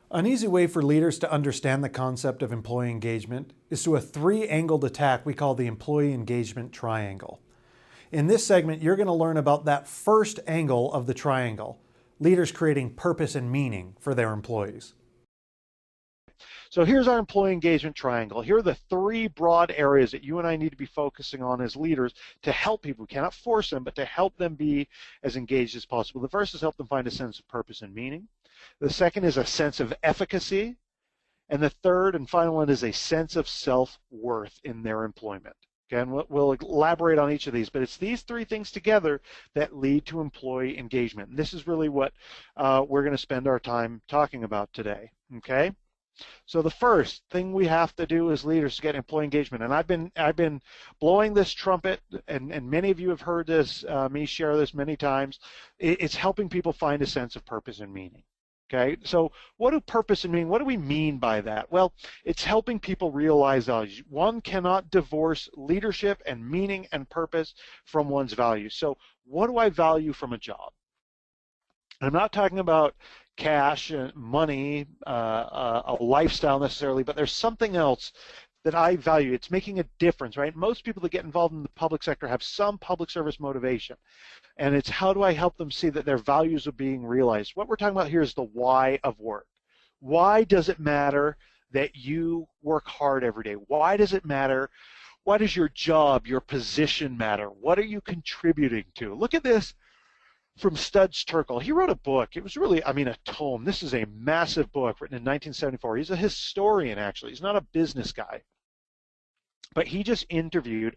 An easy way for leaders to understand the concept of employee engagement is through a three-angled attack we call the employee engagement triangle. In this segment, you're going to learn about that first angle of the triangle, leaders creating purpose and meaning for their employees. So here's our employee engagement triangle. Here are the three broad areas that you and I need to be focusing on as leaders to help people. We cannot force them, but to help them be as engaged as possible. The first is help them find a sense of purpose and meaning. The second is a sense of efficacy. And the third and final one is a sense of self-worth in their employment. Okay, and we'll elaborate on each of these, but it's these three things together that lead to employee engagement. And this is really what we're going to spend our time talking about today. Okay. So the first thing we have to do as leaders to get employee engagement, and I've been blowing this trumpet, and many of you have heard this, me share this many times. It's helping people find a sense of purpose and meaning. Okay, so what do purpose and meaning, what do we mean by that? Well, it's helping people realize values. One cannot divorce leadership and meaning and purpose from one's values. So what do I value from a job? I'm not talking about cash and money, a lifestyle necessarily, but there's something else that I value. It's making a difference, right? Most people that get involved in the public sector have some public service motivation, and it's how do I help them see that their values are being realized. What we're talking about here is the why of work. Why does it matter that you work hard every day? Why does it matter? Why does your job, your position matter? What are you contributing to? Look at this from Studs Terkel. He wrote a book. It was really, a tome. This is a massive book written in 1974. He's a historian, actually. He's not a business guy. But he just interviewed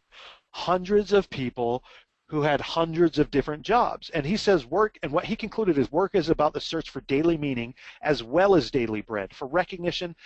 hundreds of people who had hundreds of different jobs. And he says work, and what he concluded is work is about the search for daily meaning as well as daily bread, for recognition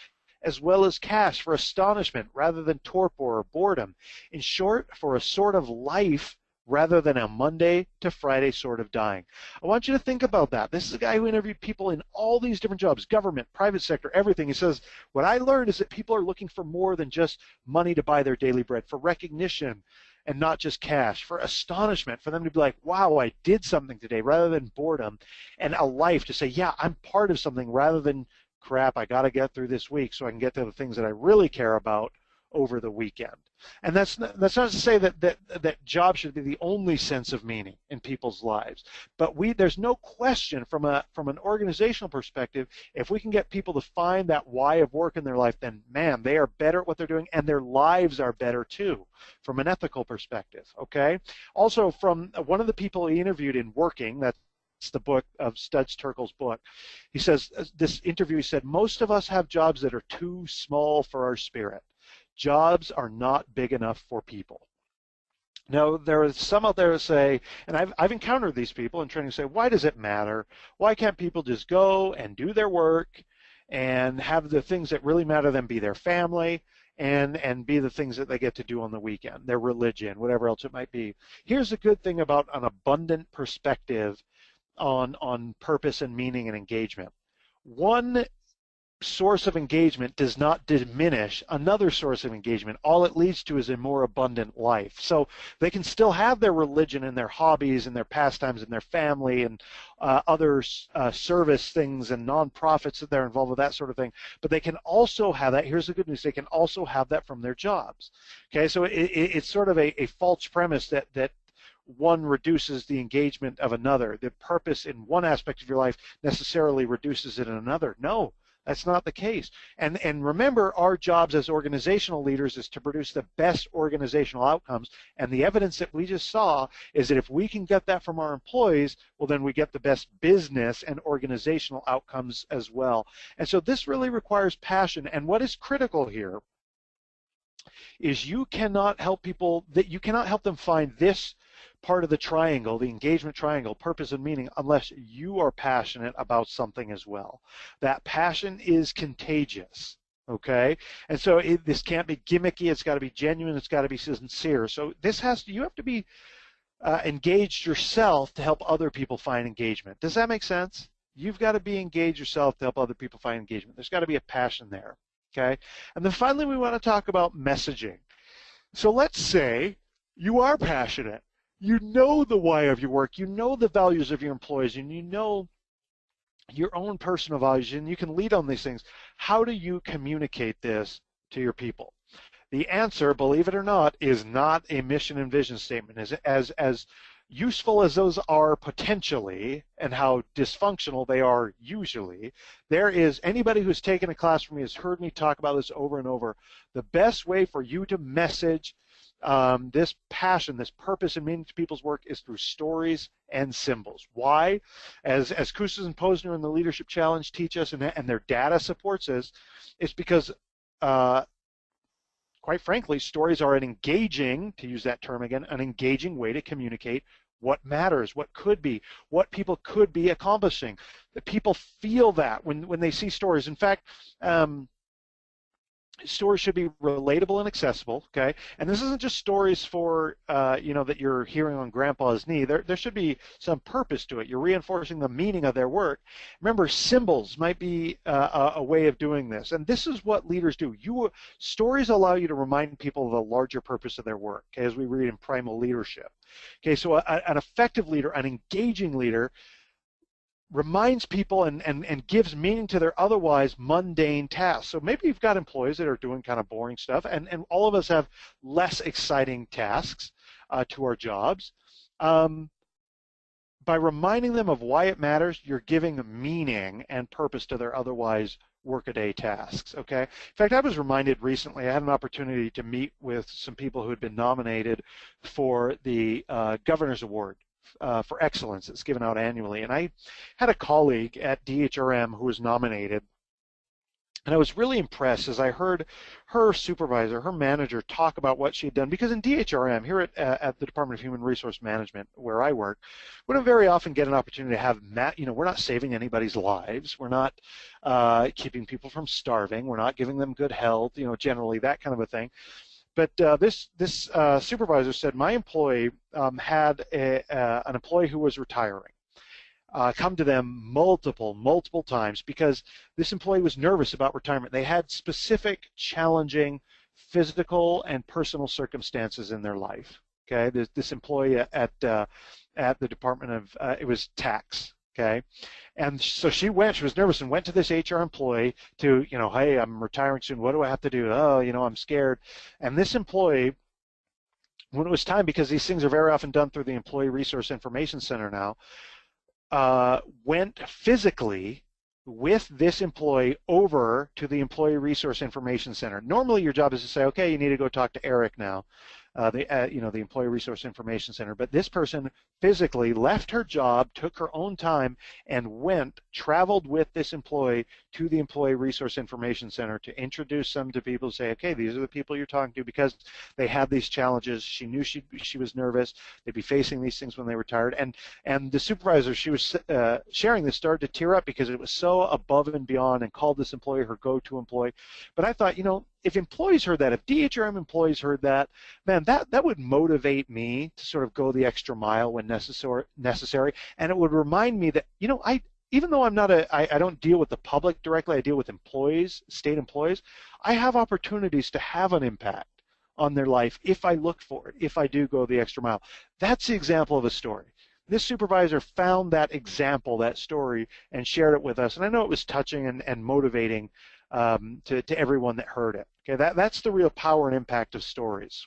as well as cash, for astonishment rather than torpor or boredom. In short, for a sort of life rather than a Monday to Friday sort of dying. I want you to think about that. This is a guy who interviewed people in all these different jobs, government, private sector, everything. He says, what I learned is that people are looking for more than just money to buy their daily bread, for recognition and not just cash, for astonishment, for them to be like, wow, I did something today, rather than boredom, and a life to say, yeah, I'm part of something, rather than crap, I got to get through this week so I can get to the things that I really care about over the weekend. And that's not to say that job should be the only sense of meaning in people's lives. But there's no question from an organizational perspective, if we can get people to find that why of work in their life, then man, they are better at what they're doing, and their lives are better too, from an ethical perspective. Okay. Also, from one of the people he interviewed in Working, that's the book of Studs Terkel's book. He says, this interview, he said, most of us have jobs that are too small for our spirit. Jobs are not big enough for people. Now, there are some out there who say, and I've encountered these people in training, say, why does it matter? Why can't people just go and do their work and have the things that really matter to them be their family and be the things that they get to do on the weekend, their religion, whatever else it might be? Here's the good thing about an abundant perspective on purpose and meaning and engagement. One source of engagement does not diminish another source of engagement. All it leads to is a more abundant life. So they can still have their religion and their hobbies and their pastimes and their family and other service things and nonprofits that they're involved with, that sort of thing. But they can also have that. Here's the good news. They can also have that from their jobs. Okay, so it's sort of a false premise that one reduces the engagement of another. The purpose in one aspect of your life necessarily reduces it in another. No. That's not the case. And remember, our jobs as organizational leaders is to produce the best organizational outcomes. And the evidence that we just saw is that if we can get that from our employees, well, then we get the best business and organizational outcomes as well. And so this really requires passion. And what is critical here is you cannot help them find this part of the triangle, the engagement triangle, purpose and meaning, unless you are passionate about something as well. That passion is contagious, okay? And so this can't be gimmicky. It's got to be genuine. It's got to be sincere. So you have to be engaged yourself to help other people find engagement. Does that make sense? You've got to be engaged yourself to help other people find engagement. There's got to be a passion there, okay? And then finally, we want to talk about messaging. So let's say you are passionate. You know the why of your work, you know the values of your employees, and you know your own personal values, and you can lead on these things. How do you communicate this to your people? The answer, believe it or not, is not a mission and vision statement. As useful as those are potentially and how dysfunctional they are usually, there is, anybody who's taken a class from me has heard me talk about this over and over. The best way for you to message this passion, this purpose and meaning to people's work is through stories and symbols. Why? As Kouzes and Posner in the Leadership Challenge teach us, and their data supports this, it's because quite frankly, stories are an engaging, to use that term again, an engaging way to communicate what matters, what could be, what people could be accomplishing. The people feel that when they see stories. In fact, stories should be relatable and accessible, okay? And this isn't just stories for, that you're hearing on grandpa's knee. There should be some purpose to it. You're reinforcing the meaning of their work. Remember, symbols might be a way of doing this. And this is what leaders do. Stories allow you to remind people of the larger purpose of their work, okay, as we read in Primal Leadership. Okay, so an effective leader, an engaging leader, reminds people and gives meaning to their otherwise mundane tasks. So maybe you've got employees that are doing kind of boring stuff, and all of us have less exciting tasks to our jobs. By reminding them of why it matters, you're giving meaning and purpose to their otherwise workaday tasks, okay? In fact, I was reminded recently, I had an opportunity to meet with some people who had been nominated for the Governor's Award for excellence that's given out annually. And I had a colleague at DHRM who was nominated, and I was really impressed as I heard her supervisor, her manager, talk about what she had done. Because in DHRM, here at the Department of Human Resource Management, where I work, we don't very often get an opportunity to have, we're not saving anybody's lives. We're not keeping people from starving. We're not giving them good health, generally that kind of a thing. But this supervisor said, my employee had an employee who was retiring come to them multiple times because this employee was nervous about retirement. They had specific challenging physical and personal circumstances in their life. Okay, this employee at the Department of it was tax. Okay, and so she was nervous and went to this HR employee to, hey, I'm retiring soon. What do I have to do? Oh, I'm scared. And this employee, when it was time, because these things are very often done through the Employee Resource Information Center now, went physically with this employee over to the Employee Resource Information Center. Normally your job is to say, okay, you need to go talk to Eric now, the Employee Resource Information Center. But this person physically left her job, took her own time, and traveled with this employee to the Employee Resource Information Center to introduce them to people, say, okay, these are the people you're talking to, because they had these challenges. She knew she was nervous. They'd be facing these things when they retired. And the supervisor, she was sharing this, started to tear up because it was so above and beyond, and called this employee her go-to employee. But I thought, if employees heard that, if DHRM employees heard that, man, that would motivate me to sort of go the extra mile when necessary, and it would remind me that, even though I don't deal with the public directly, I deal with employees, state employees, I have opportunities to have an impact on their life if I look for it, if I do go the extra mile. That's the example of a story. This supervisor found that example, that story, and shared it with us, and I know it was touching and motivating to everyone that heard it. Okay, that's the real power and impact of stories.